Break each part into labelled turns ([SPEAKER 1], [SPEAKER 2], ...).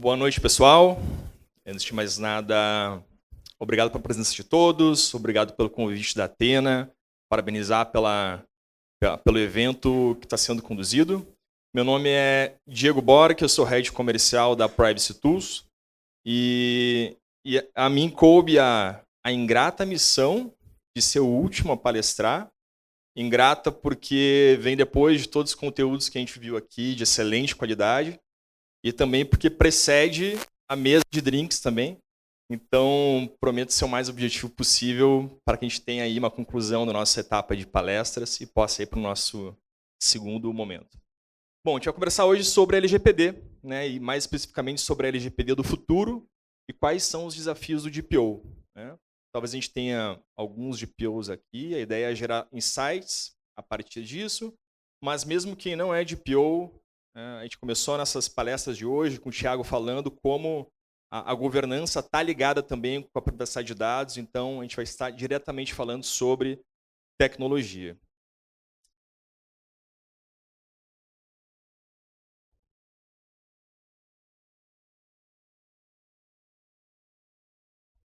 [SPEAKER 1] Boa noite, pessoal. Antes de mais nada, obrigado pela presença de todos, obrigado pelo convite da Atena, parabenizar pelo evento que está sendo conduzido. Meu nome é Diego Borg, eu sou Head Comercial da Privacy Tools e a mim coube a ingrata missão de ser o último a palestrar. Ingrata porque vem depois de todos os conteúdos que a gente viu aqui, de excelente qualidade, e também porque precede a mesa de drinks também. Então, prometo ser o mais objetivo possível para que a gente tenha aí uma conclusão da nossa etapa de palestras e possa ir para o nosso segundo momento. Bom, a gente vai conversar hoje sobre a LGPD, né, e mais especificamente sobre a LGPD do futuro e quais são os desafios do DPO. Né? Talvez a gente tenha alguns DPOs aqui, a ideia é gerar insights a partir disso, mas mesmo quem não é DPO, a gente começou nessas palestras de hoje com o Thiago falando como a governança está ligada também com a privacidade de dados, então a gente vai estar diretamente falando sobre tecnologia.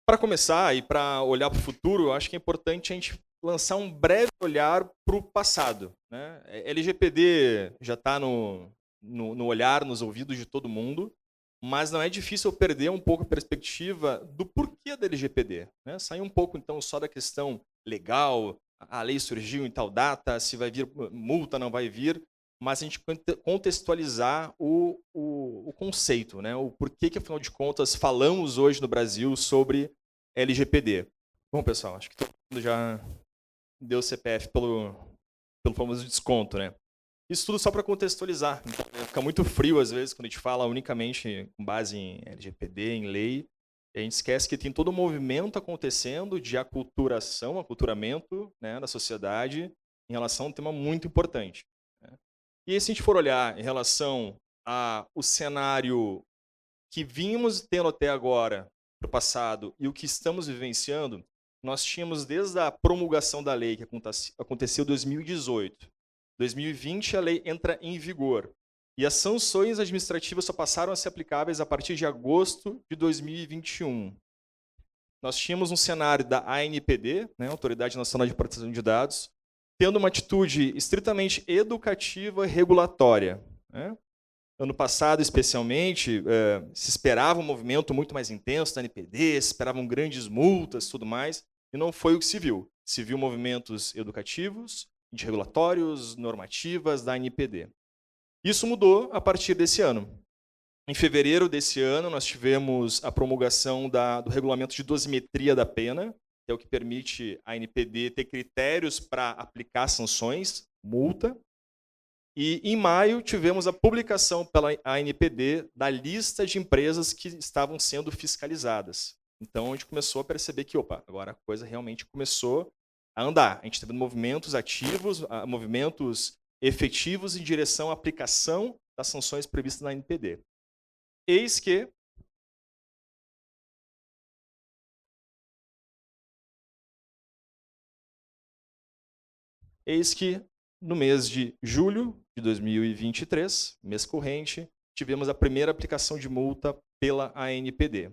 [SPEAKER 1] Para começar e para olhar para o futuro, eu acho que é importante a gente lançar um breve olhar para o passado. Né? LGPD já está no olhar, nos ouvidos de todo mundo, mas não é difícil perder um pouco a perspectiva do porquê da LGPD. Né? Sair um pouco, então, só da questão legal, a lei surgiu em tal data, se vai vir multa, não vai vir, mas a gente contextualizar o conceito, né? O porquê que, afinal de contas, falamos hoje no Brasil sobre LGPD. Bom, pessoal, acho que todo mundo já deu o CPF pelo famoso desconto, né? Isso tudo só para contextualizar. Então, fica muito frio, às vezes, quando a gente fala unicamente com base em LGPD, em lei. E a gente esquece que tem todo um movimento acontecendo de aculturação, aculturamento, né, da sociedade em relação a um tema muito importante. Né? E aí, se a gente for olhar em relação ao cenário que vínhamos tendo até agora, para o passado, e o que estamos vivenciando, nós tínhamos desde a promulgação da lei, que aconteceu em 2018, 2020 a lei entra em vigor. E as sanções administrativas só passaram a ser aplicáveis a partir de agosto de 2021. Nós tínhamos um cenário da ANPD, né, Autoridade Nacional de Proteção de Dados, tendo uma atitude estritamente educativa e regulatória. Né? Ano passado, especialmente, se esperava um movimento muito mais intenso da ANPD, se esperavam grandes multas e tudo mais, e não foi o que se viu. Se viu movimentos educativos, de regulatórios, normativas da ANPD. Isso mudou a partir desse ano. Em fevereiro desse ano, nós tivemos a promulgação do regulamento de dosimetria da pena, que é o que permite a ANPD ter critérios para aplicar sanções, multa. E em maio tivemos a publicação pela ANPD da lista de empresas que estavam sendo fiscalizadas. Então a gente começou a perceber que, opa, agora a coisa realmente começou a andar. A gente teve movimentos ativos, movimentos efetivos em direção à aplicação das sanções previstas na ANPD. Eis que no mês de julho de 2023, mês corrente, tivemos a primeira aplicação de multa pela ANPD.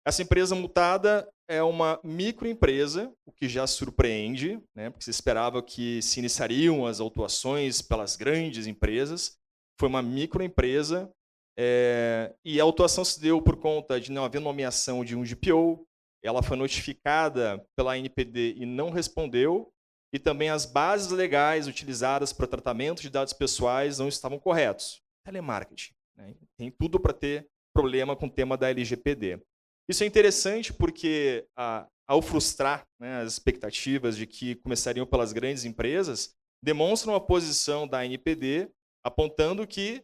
[SPEAKER 1] Essa empresa multada é uma microempresa, o que já surpreende, né, porque se esperava que se iniciariam as autuações pelas grandes empresas. Foi uma microempresa e a autuação se deu por conta de não haver nomeação de um DPO, ela foi notificada pela ANPD e não respondeu, e também as bases legais utilizadas para o tratamento de dados pessoais não estavam corretos. Telemarketing. Né? Tem tudo para ter problema com o tema da LGPD. Isso é interessante porque, ao frustrar, né, as expectativas de que começariam pelas grandes empresas, demonstra uma posição da ANPD apontando que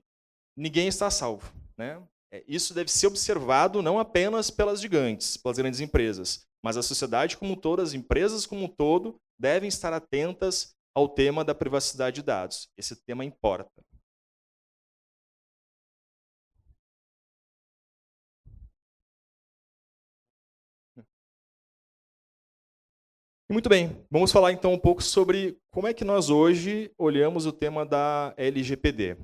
[SPEAKER 1] ninguém está salvo. Né? Isso deve ser observado não apenas pelas gigantes, pelas grandes empresas, mas a sociedade como um todo, as empresas como um todo, devem estar atentas ao tema da privacidade de dados. Esse tema importa. Muito bem, vamos falar então um pouco sobre como é que nós hoje olhamos o tema da LGPD.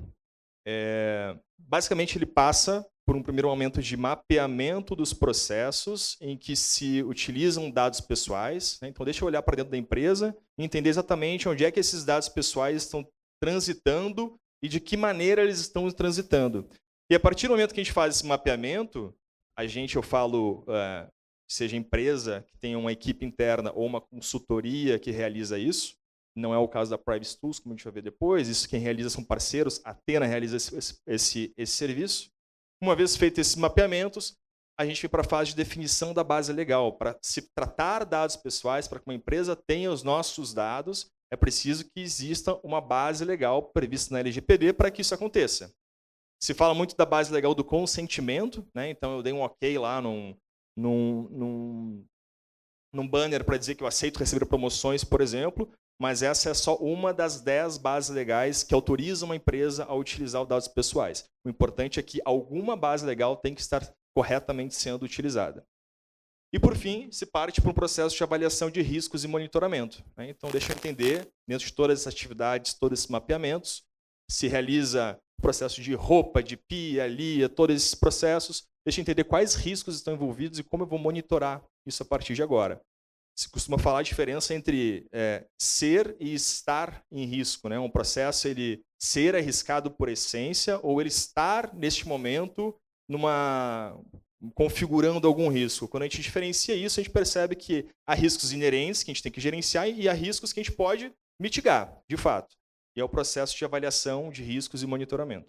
[SPEAKER 1] Basicamente, ele passa por um primeiro momento de mapeamento dos processos em que se utilizam dados pessoais, né? Então, deixa eu olhar para dentro da empresa e entender exatamente onde é que esses dados pessoais estão transitando e de que maneira eles estão transitando. E a partir do momento que a gente faz esse mapeamento, eu falo, seja empresa que tenha uma equipe interna ou uma consultoria que realiza isso, não é o caso da Privacy Tools, como a gente vai ver depois, isso quem realiza são parceiros, a Athena realiza esse serviço. Uma vez feitos esses mapeamentos, a gente vai para a fase de definição da base legal. Para se tratar dados pessoais, para que uma empresa tenha os nossos dados, é preciso que exista uma base legal prevista na LGPD para que isso aconteça. Se fala muito da base legal do consentimento, né? Então eu dei um ok lá num banner para dizer que eu aceito receber promoções, por exemplo, mas essa é só uma das 10 bases legais que autorizam uma empresa a utilizar os dados pessoais. O importante é que alguma base legal tem que estar corretamente sendo utilizada. E, por fim, se parte para um processo de avaliação de riscos e monitoramento, né? Então, deixa eu entender, dentro de todas essas atividades, todos esses mapeamentos, se realiza o processo de roupa, de pia, LIA, todos esses processos, deixa eu entender quais riscos estão envolvidos e como eu vou monitorar isso a partir de agora. Se costuma falar a diferença entre ser e estar em risco, né? Um processo, ele ser arriscado por essência ou ele estar, neste momento, configurando algum risco. Quando a gente diferencia isso, a gente percebe que há riscos inerentes que a gente tem que gerenciar e há riscos que a gente pode mitigar, de fato. E é o processo de avaliação de riscos e monitoramento.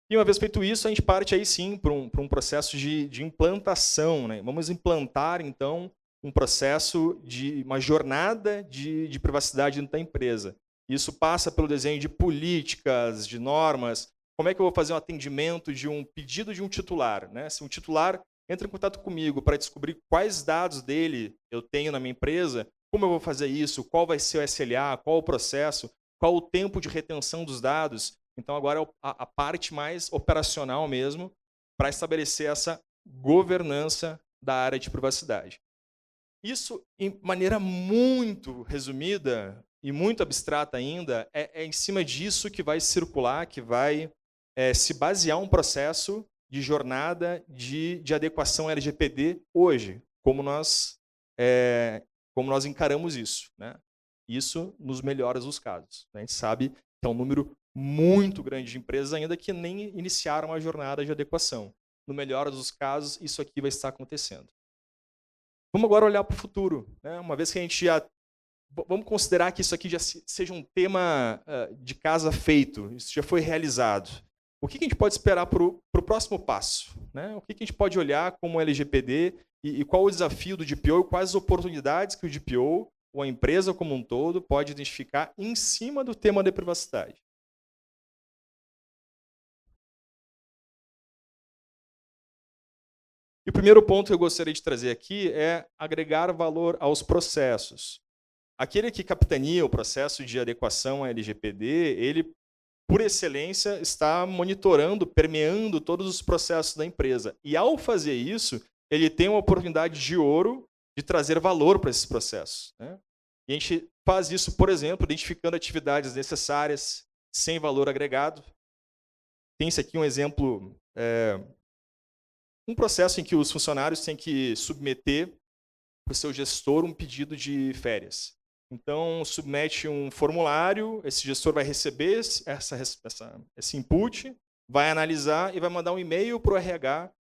[SPEAKER 1] E uma vez feito isso, a gente parte aí sim para um processo de implantação, né? Vamos implantar, então, um processo de uma jornada de privacidade dentro da empresa. Isso passa pelo desenho de políticas, de normas. Como é que eu vou fazer um atendimento de um pedido de um titular, né? Se um titular entra em contato comigo para descobrir quais dados dele eu tenho na minha empresa, como eu vou fazer isso, qual vai ser o SLA, qual o processo, qual o tempo de retenção dos dados. Então, agora é a parte mais operacional mesmo para estabelecer essa governança da área de privacidade. Isso, em maneira muito resumida e muito abstrata ainda, é em cima disso que vai circular, que vai se basear um processo de jornada de adequação LGPD hoje, como nós encaramos isso, né? Isso nos melhores dos casos. A gente sabe que é um número muito grande de empresas ainda que nem iniciaram a jornada de adequação. No melhor dos casos, isso aqui vai estar acontecendo. Vamos agora olhar para o futuro, né? Uma vez que a gente vamos considerar que isso aqui já seja um tema de casa feito, isso já foi realizado. O que a gente pode esperar para o próximo passo, né? O que a gente pode olhar como LGPD e qual o desafio do DPO e quais as oportunidades que o DPO ou a empresa como um todo pode identificar em cima do tema da privacidade. E o primeiro ponto que eu gostaria de trazer aqui é agregar valor aos processos. Aquele que capitania o processo de adequação à LGPD, ele, por excelência, está monitorando, permeando todos os processos da empresa. E, ao fazer isso, ele tem uma oportunidade de ouro de trazer valor para esses processos, né? E a gente faz isso, por exemplo, identificando atividades necessárias, sem valor agregado. Tem-se aqui um exemplo, um processo em que os funcionários têm que submeter para o seu gestor um pedido de férias. Então, submete um formulário, esse gestor vai receber esse input, vai analisar e vai mandar um e-mail para o RH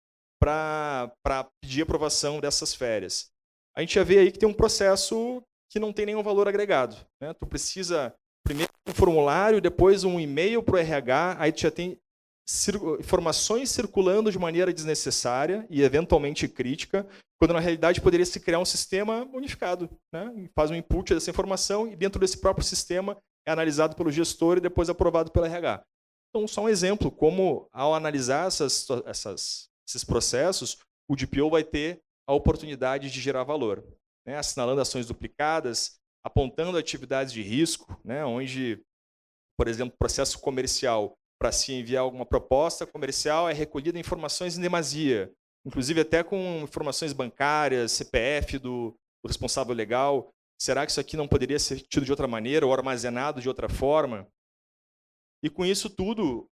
[SPEAKER 1] para pedir aprovação dessas férias. A gente já vê aí que tem um processo que não tem nenhum valor agregado, né? Tu precisa primeiro um formulário, depois um e-mail para o RH, aí tu já tem informações circulando de maneira desnecessária e eventualmente crítica, quando na realidade poderia se criar um sistema unificado, né? Faz um input dessa informação e dentro desse próprio sistema é analisado pelo gestor e depois aprovado pelo RH. Então, só um exemplo, como ao analisar esses processos, o DPO vai ter a oportunidade de gerar valor, né? Assinalando ações duplicadas, apontando atividades de risco, né? Onde, por exemplo, processo comercial, para se enviar alguma proposta comercial, é recolhida informações em demasia, inclusive até com informações bancárias, CPF do responsável legal. Será que isso aqui não poderia ser tido de outra maneira ou armazenado de outra forma? E com isso tudo,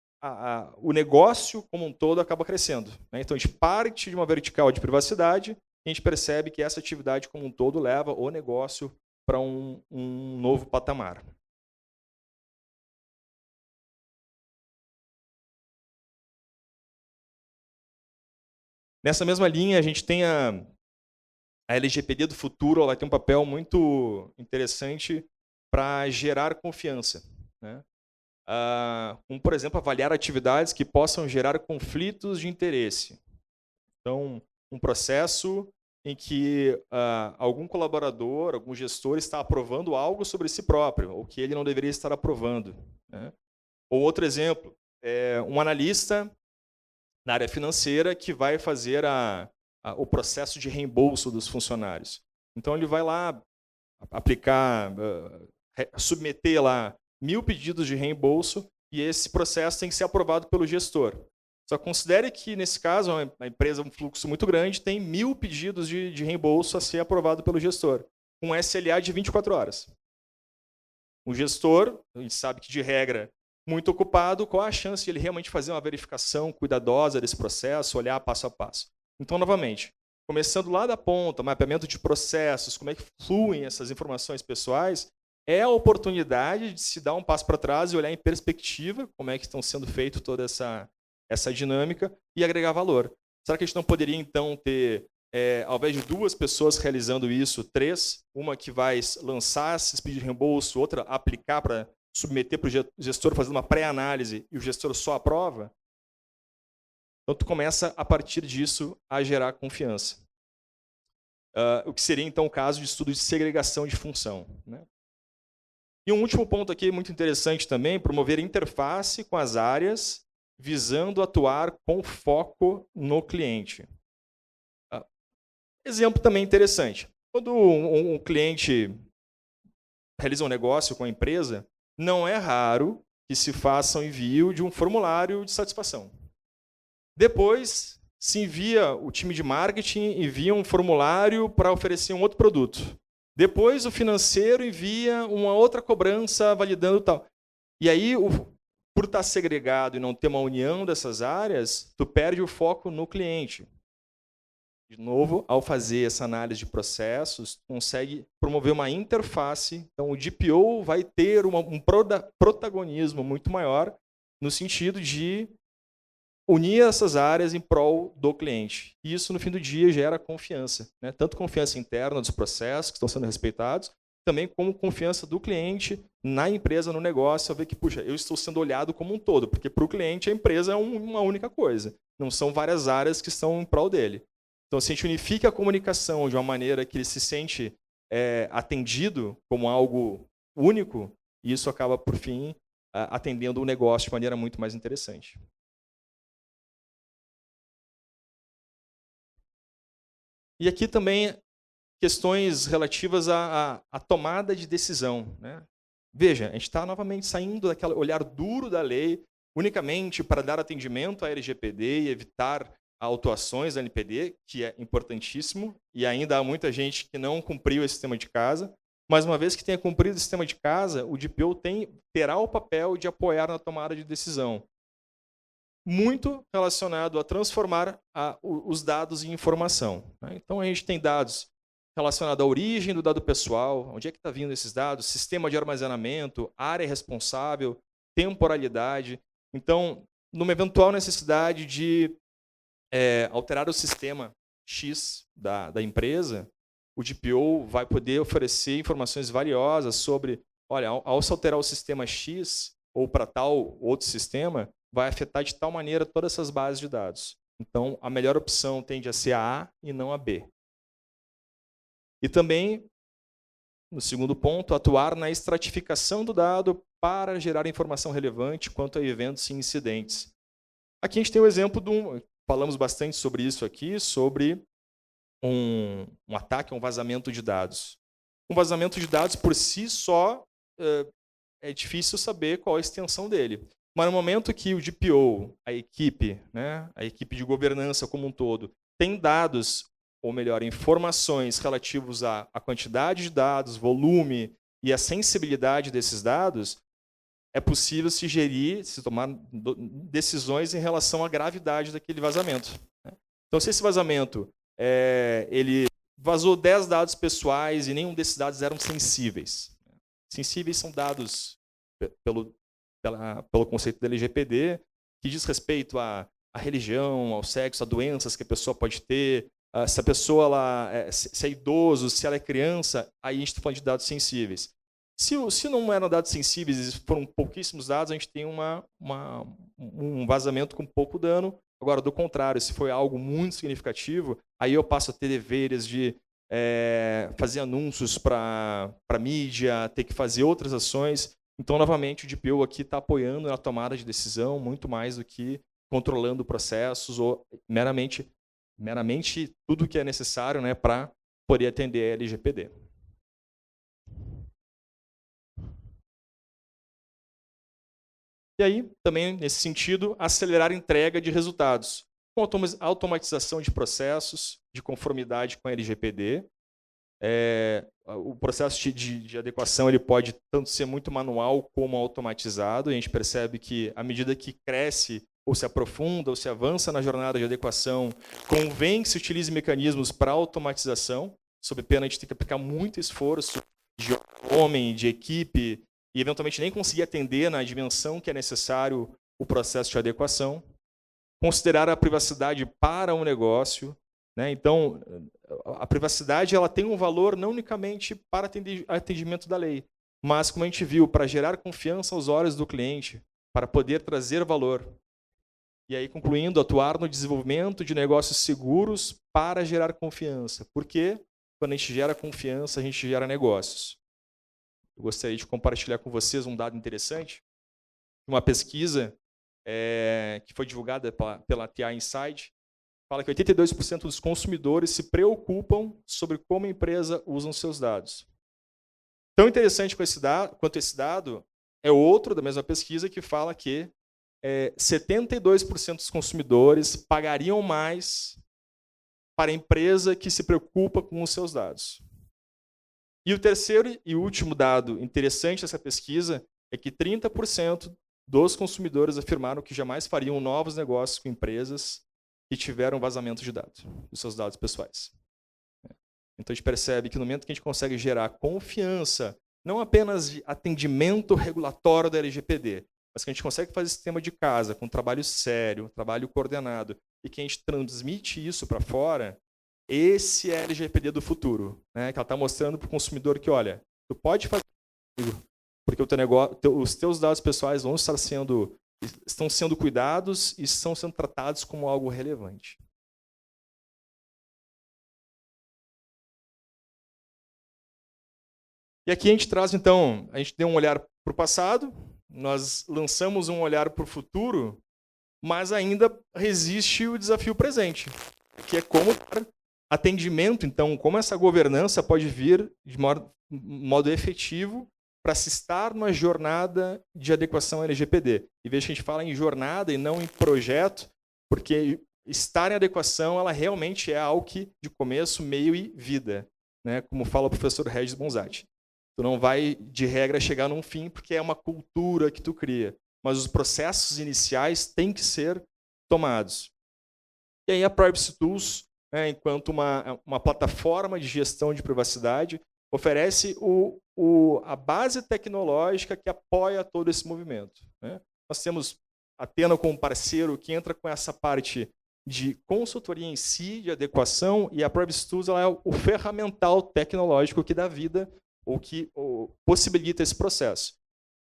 [SPEAKER 1] o negócio como um todo acaba crescendo, né? Então, a gente parte de uma vertical de privacidade e a gente percebe que essa atividade como um todo leva o negócio para um novo patamar. Nessa mesma linha, a gente tem a LGPD do futuro, ela tem um papel muito interessante para gerar confiança, né? Como, por exemplo, avaliar atividades que possam gerar conflitos de interesse. Então, um processo em que algum colaborador, algum gestor está aprovando algo sobre si próprio, ou que ele não deveria estar aprovando, né? Ou outro exemplo, um analista na área financeira que vai fazer o processo de reembolso dos funcionários. Então, ele vai lá aplicar, submeter lá 1000 pedidos de reembolso e esse processo tem que ser aprovado pelo gestor. Só considere que, nesse caso, uma empresa, um fluxo muito grande, tem 1000 pedidos de reembolso a ser aprovado pelo gestor, com SLA de 24 horas. O gestor, a gente sabe que, de regra, muito ocupado, qual a chance de ele realmente fazer uma verificação cuidadosa desse processo, olhar passo a passo? Então, novamente, começando lá da ponta, mapeamento de processos, como é que fluem essas informações pessoais, é a oportunidade de se dar um passo para trás e olhar em perspectiva como é que estão sendo feito toda essa dinâmica e agregar valor. Será que a gente não poderia, então, ter, ao invés de 2 pessoas realizando isso, 3, uma que vai lançar esses pedidos de reembolso, outra aplicar para submeter para o gestor fazendo uma pré-análise e o gestor só aprova? Então, tu começa, a partir disso, a gerar confiança. O que seria, então, o caso de estudo de segregação de função, né? E um último ponto aqui muito interessante também, promover interface com as áreas, visando atuar com foco no cliente. Exemplo também interessante. Quando um cliente realiza um negócio com a empresa, não é raro que se faça o envio de um formulário de satisfação. Depois, se envia, o time de marketing envia um formulário para oferecer um outro produto. Depois, o financeiro envia uma outra cobrança validando tal. E aí, por estar segregado e não ter uma união dessas áreas, tu perde o foco no cliente. De novo, ao fazer essa análise de processos, consegue promover uma interface. Então, o DPO vai ter um protagonismo muito maior no sentido de unir essas áreas em prol do cliente. E isso, no fim do dia, gera confiança, né? Tanto confiança interna dos processos que estão sendo respeitados, também como confiança do cliente na empresa, no negócio, a ver que, puxa, eu estou sendo olhado como um todo, porque para o cliente a empresa é uma única coisa, não são várias áreas que estão em prol dele. Então, se a gente unifica a comunicação de uma maneira que ele se sente atendido como algo único, isso acaba, por fim, atendendo o negócio de maneira muito mais interessante. E aqui também questões relativas à tomada de decisão, né? Veja, a gente está novamente saindo daquele olhar duro da lei unicamente para dar atendimento à LGPD e evitar autuações da NPD, que é importantíssimo, e ainda há muita gente que não cumpriu esse sistema de casa, mas uma vez que tenha cumprido o sistema de casa, o DPO terá o papel de apoiar na tomada de decisão, muito relacionado a transformar os dados em informação, né? Então, a gente tem dados relacionados à origem do dado pessoal, onde é que está vindo esses dados, sistema de armazenamento, área responsável, temporalidade. Então, numa eventual necessidade de alterar o sistema X da empresa, o DPO vai poder oferecer informações valiosas sobre, olha, ao se alterar o sistema X ou para tal outro sistema, vai afetar de tal maneira todas essas bases de dados. Então, a melhor opção tende a ser a A e não a B. E também, no segundo ponto, atuar na estratificação do dado para gerar informação relevante quanto a eventos e incidentes. Aqui a gente tem o exemplo falamos bastante sobre isso aqui, sobre um ataque, um vazamento de dados. Um vazamento de dados, por si só, é difícil saber qual a extensão dele. Mas no momento que o DPO, a equipe, né, a equipe de governança como um todo, tem dados, ou melhor, informações relativas à quantidade de dados, volume e a sensibilidade desses dados, é possível se gerir, se tomar decisões em relação à gravidade daquele vazamento. Então, se esse vazamento ele vazou 10 dados pessoais e nenhum desses dados eram sensíveis. Sensíveis são dados pelo conceito da LGPD, que diz respeito à religião, ao sexo, a doenças que a pessoa pode ter, se a pessoa se é idoso, se ela é criança, aí a gente está falando de dados sensíveis. Se não eram dados sensíveis e foram pouquíssimos dados, a gente tem um vazamento com pouco dano. Agora, do contrário, se foi algo muito significativo, aí eu passo a ter deveres de fazer anúncios para a mídia, ter que fazer outras ações. Então, novamente, o DPO aqui está apoiando na tomada de decisão muito mais do que controlando processos ou meramente tudo que é necessário, né, para poder atender a LGPD. E aí, também, nesse sentido, acelerar a entrega de resultados, com automatização de processos, de conformidade com a LGPD. O processo de adequação ele pode tanto ser muito manual como automatizado. E a gente percebe que, à medida que cresce, ou se aprofunda, ou se avança na jornada de adequação, convém que se utilize mecanismos para automatização, sob pena de ter que aplicar muito esforço de homem, de equipe, e eventualmente nem conseguir atender na dimensão que é necessário o processo de adequação. Considerar a privacidade para o negócio, né? Então, a privacidade ela tem um valor não unicamente para atendimento da lei, mas, como a gente viu, para gerar confiança aos olhos do cliente, para poder trazer valor. E aí, concluindo, atuar no desenvolvimento de negócios seguros para gerar confiança. Porque quando a gente gera confiança, a gente gera negócios. Eu gostaria de compartilhar com vocês um dado interessante. Uma pesquisa que foi divulgada pela TI Insight, fala que 82% dos consumidores se preocupam sobre como a empresa usa os seus dados. Tão interessante quanto esse dado é outro da mesma pesquisa que fala que 72% dos consumidores pagariam mais para a empresa que se preocupa com os seus dados. E o terceiro e último dado interessante dessa pesquisa é que 30% dos consumidores afirmaram que jamais fariam novos negócios com empresas que tiveram vazamento de dados, dos seus dados pessoais. Então a gente percebe que no momento que a gente consegue gerar confiança, não apenas de atendimento regulatório da LGPD, mas que a gente consegue fazer sistema de casa com trabalho sério, trabalho coordenado, e que a gente transmite isso para fora, esse é a LGPD do futuro, né? Que ela está mostrando para o consumidor que, olha, tu pode fazer porque os teus dados pessoais estão sendo cuidados e estão sendo tratados como algo relevante. E aqui a gente traz, então, a gente deu um olhar para o passado, nós lançamos um olhar para o futuro, mas ainda resiste o desafio presente, que é como dar atendimento, então, como essa governança pode vir de modo efetivo para se estar numa jornada de adequação LGPD. E veja que a gente fala em jornada e não em projeto, porque estar em adequação ela realmente é algo que de começo, meio e vida, né? Como fala o professor Regis Bonzatti. Tu não vai, de regra, chegar num fim porque é uma cultura que tu cria, mas os processos iniciais têm que ser tomados. E aí a Privacy Tools, enquanto uma plataforma de gestão de privacidade, oferece a base tecnológica que apoia todo esse movimento, né? Nós temos a Tena como parceiro que entra com essa parte de consultoria em si, de adequação, e a Privacy Tools ela é o ferramental tecnológico que dá vida ou que possibilita esse processo.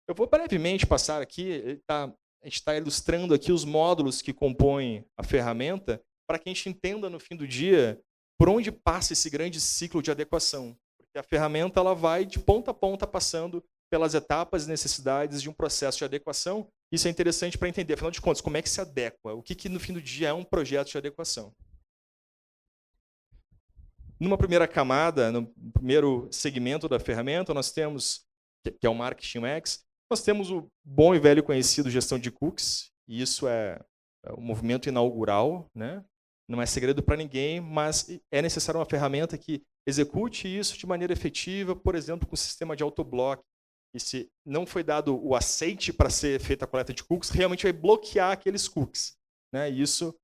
[SPEAKER 1] Eu vou brevemente passar aqui, a gente está ilustrando aqui os módulos que compõem a ferramenta, para que a gente entenda no fim do dia por onde passa esse grande ciclo de adequação. Porque a ferramenta ela vai de ponta a ponta passando pelas etapas e necessidades de um processo de adequação. Isso é interessante para entender, afinal de contas, como é que se adequa, o que no fim do dia é um projeto de adequação. Numa primeira camada, no primeiro segmento da ferramenta, nós temos, que é o Marketing UX, nós temos o bom e velho conhecido gestão de cookies, e isso é o movimento inaugural, né? Não é segredo para ninguém, mas é necessária uma ferramenta que execute isso de maneira efetiva, por exemplo, com o sistema de autoblock, E se não foi dado o aceite para ser feita a coleta de cookies, realmente vai bloquear aqueles cookies, né? E isso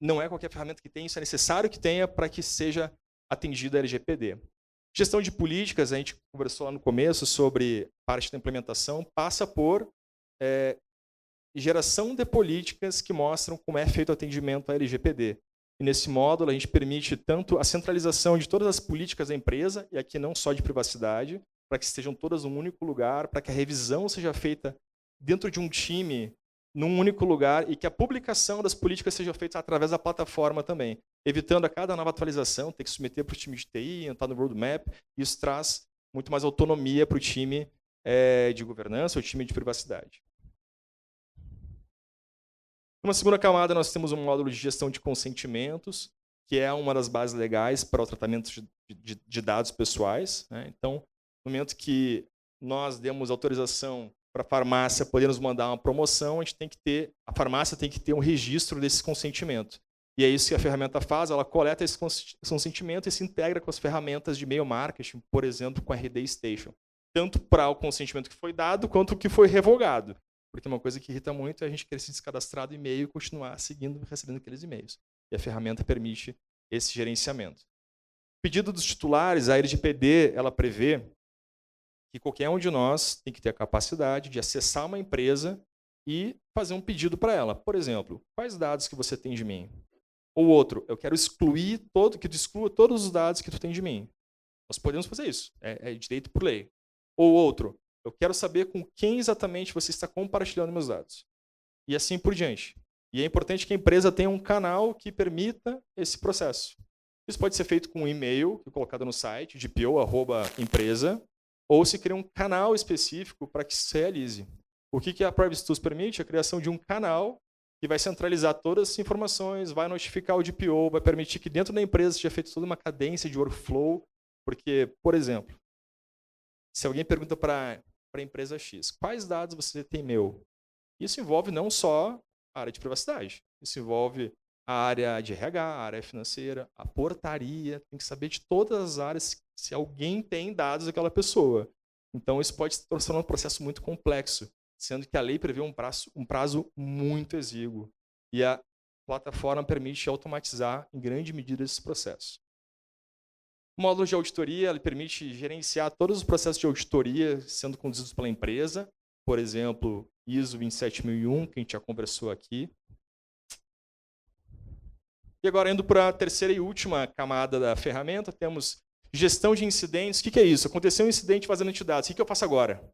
[SPEAKER 1] não é qualquer ferramenta que tenha, isso é necessário que tenha para que seja atendida a LGPD. Gestão de políticas, a gente conversou lá no começo sobre parte da implementação, passa por geração de políticas que mostram como é feito o atendimento à LGPD. E nesse módulo a gente permite tanto a centralização de todas as políticas da empresa, e aqui não só de privacidade, para que estejam todas num único lugar, para que a revisão seja feita dentro de um time, num único lugar, e que a publicação das políticas seja feita através da plataforma também, evitando a cada nova atualização ter que submeter para o time de TI, entrar no roadmap. Isso traz muito mais autonomia para o time de governança, o time de privacidade. Uma segunda camada, nós temos um módulo de gestão de consentimentos, que é uma das bases legais para o tratamento de dados pessoais, né? Então, no momento que nós demos autorização para a farmácia poder nos mandar uma promoção, a farmácia tem que ter um registro desse consentimento. E é isso que a ferramenta faz, ela coleta esse consentimento e se integra com as ferramentas de e-mail marketing, por exemplo, com a RD Station. Tanto para o consentimento que foi dado, quanto o que foi revogado. Porque uma coisa que irrita muito é a gente querer se descadastrar do e-mail e continuar seguindo, recebendo aqueles e-mails. E a ferramenta permite esse gerenciamento. Pedido dos titulares, a LGPD, ela prevê que qualquer um de nós tem que ter a capacidade de acessar uma empresa e fazer um pedido para ela. Por exemplo, quais dados que você tem de mim? Ou outro, eu quero que tu exclua todos os dados que tu tem de mim. Nós podemos fazer isso, é direito por lei. Ou outro, eu quero saber com quem exatamente você está compartilhando meus dados. E assim por diante. E é importante que a empresa tenha um canal que permita esse processo. Isso pode ser feito com um e-mail colocado no site, dpo@empresa, ou se cria um canal específico para que se realize. O que a Privacy Tools permite? A criação de um canal que vai centralizar todas as informações, vai notificar o DPO, vai permitir que dentro da empresa seja feita toda uma cadência de workflow, porque, por exemplo, se alguém pergunta para a empresa X, quais dados você tem meu? Isso envolve não só a área de privacidade, isso envolve a área de RH, a área financeira, a portaria, tem que saber de todas as áreas se alguém tem dados daquela pessoa. Então isso pode se tornar um processo muito complexo, sendo que a lei prevê um prazo muito exíguo. E a plataforma permite automatizar em grande medida esse processo. O módulo de auditoria ele permite gerenciar todos os processos de auditoria sendo conduzidos pela empresa, por exemplo, ISO 27001, que a gente já conversou aqui. E agora, indo para a terceira e última camada da ferramenta, temos gestão de incidentes. O que é isso? Aconteceu um incidente vazamento de dados. O que eu faço agora?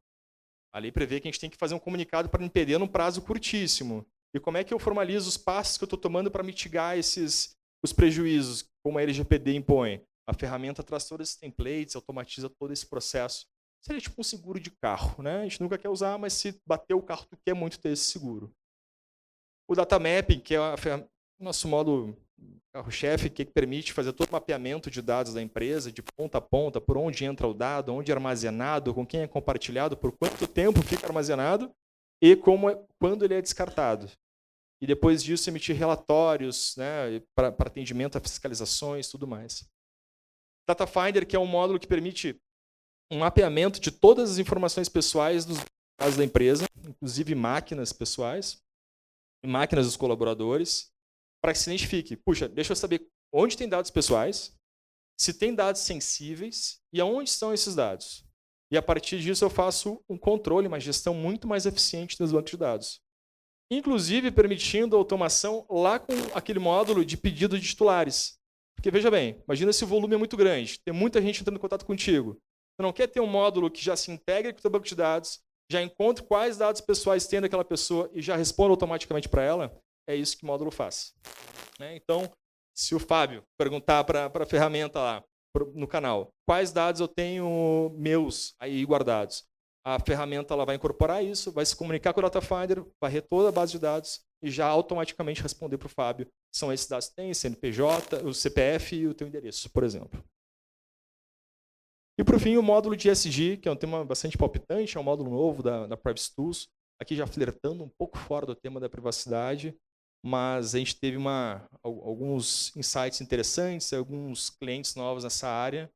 [SPEAKER 1] A lei prevê que a gente tem que fazer um comunicado para impedir num prazo curtíssimo. E como é que eu formalizo os passos que eu estou tomando para mitigar os prejuízos, como a LGPD impõe? A ferramenta traz todos esses templates, automatiza todo esse processo. Seria tipo um seguro de carro, né? A gente nunca quer usar, mas se bater o carro, tu quer muito ter esse seguro. O data mapping, que é o nosso módulo carro-chefe, que permite fazer todo o mapeamento de dados da empresa, de ponta a ponta, por onde entra o dado, onde é armazenado, com quem é compartilhado, por quanto tempo fica armazenado e quando ele é descartado. E depois disso emitir relatórios, né, para atendimento a fiscalizações e tudo mais. Data Finder, que é um módulo que permite um mapeamento de todas as informações pessoais dos dados da empresa, inclusive máquinas pessoais, máquinas dos colaboradores, para que se identifique, puxa, deixa eu saber onde tem dados pessoais, se tem dados sensíveis e aonde estão esses dados. E a partir disso eu faço um controle, uma gestão muito mais eficiente dos bancos de dados. Inclusive permitindo a automação lá com aquele módulo de pedido de titulares. Porque veja bem, imagina se o volume é muito grande, tem muita gente entrando em contato contigo. Você não quer ter um módulo que já se integre com o teu banco de dados, já encontre quais dados pessoais tem daquela pessoa e já responda automaticamente para ela? É isso que o módulo faz. Então, se o Fábio perguntar para a ferramenta lá, no canal, quais dados eu tenho meus aí guardados, a ferramenta ela vai incorporar isso, vai se comunicar com o Data Finder, varrer toda a base de dados e já automaticamente responder para o Fábio. São esses dados que tem, CNPJ, o CPF e o teu endereço, por exemplo. E, por fim, o módulo de ESG, que é um tema bastante palpitante, é um módulo novo da Privacy Tools, aqui já flertando um pouco fora do tema da privacidade, mas a gente teve alguns insights interessantes, alguns clientes novos nessa área,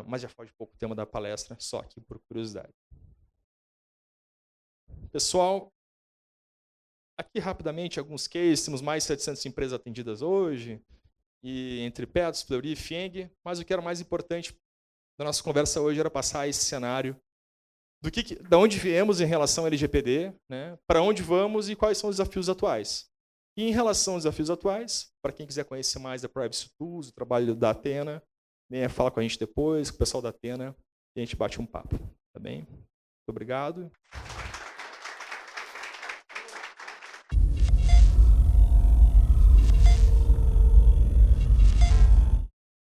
[SPEAKER 1] Mas já foge um pouco o tema da palestra, só aqui por curiosidade. Pessoal, aqui rapidamente alguns cases, temos mais de 700 empresas atendidas hoje, e entre Petz, Fleury e Feng, mas o que era mais importante da nossa conversa hoje era passar esse cenário da onde viemos em relação ao LGPD, né, para onde vamos e quais são os desafios atuais. E em relação aos desafios atuais, para quem quiser conhecer mais da Privacy Tools, o trabalho da Athena, venha falar com a gente depois, com o pessoal da Athena, e a gente bate um papo. Tá bem? Muito obrigado.